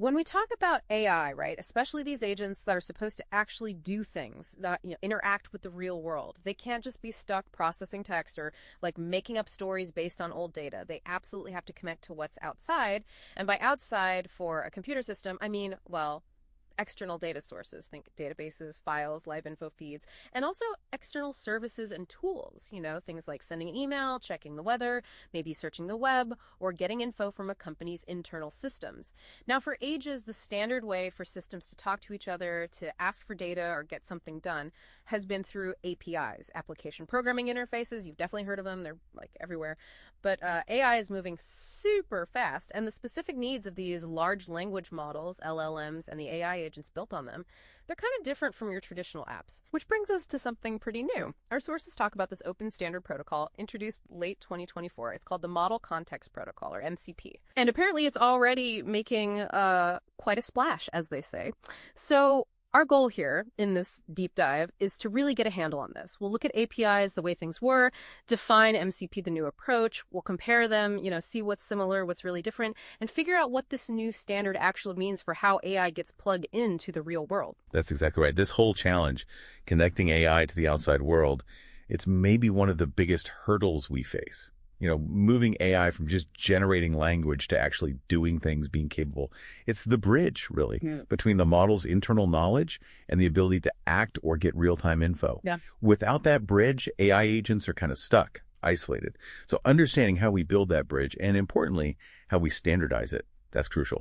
When we talk about AI, right, especially these agents that are supposed to actually do things, not, interact with the real world, they can't just be stuck processing text or like making up stories based on old data. They absolutely have to connect to what's outside. And by outside for a computer system, I mean, well, external data sources, think databases, files, live info feeds, and also external services and tools, things like sending an email, checking the weather, maybe searching the web, or getting info from a company's internal systems. Now, for ages, the standard way for systems to talk to each other, to ask for data or get something done, has been through APIs, application programming interfaces. You've definitely heard of them. They're like everywhere. But AI is moving super fast, and the specific needs of these large language models, LLMs, and the AI agents built on them, they're kind of different from your traditional apps. Which brings us to something pretty new. Our sources talk about this open standard protocol introduced late 2024. It's called the Model Context Protocol, or MCP. And apparently it's already making quite a splash, as they say. So our goal here in this deep dive is to really get a handle on this. We'll look at APIs, the way things were, define MCP, the new approach. We'll compare them, see what's similar, what's really different, and figure out what this new standard actually means for how AI gets plugged into the real world. That's exactly right. This whole challenge, connecting AI to the outside world, it's maybe one of the biggest hurdles we face. Moving AI from just generating language to actually doing things, being capable. It's the bridge, really, between the model's internal knowledge and the ability to act or get real-time info. Yeah. Without that bridge, AI agents are kind of stuck, isolated. So understanding how we build that bridge and, importantly, how we standardize it, that's crucial.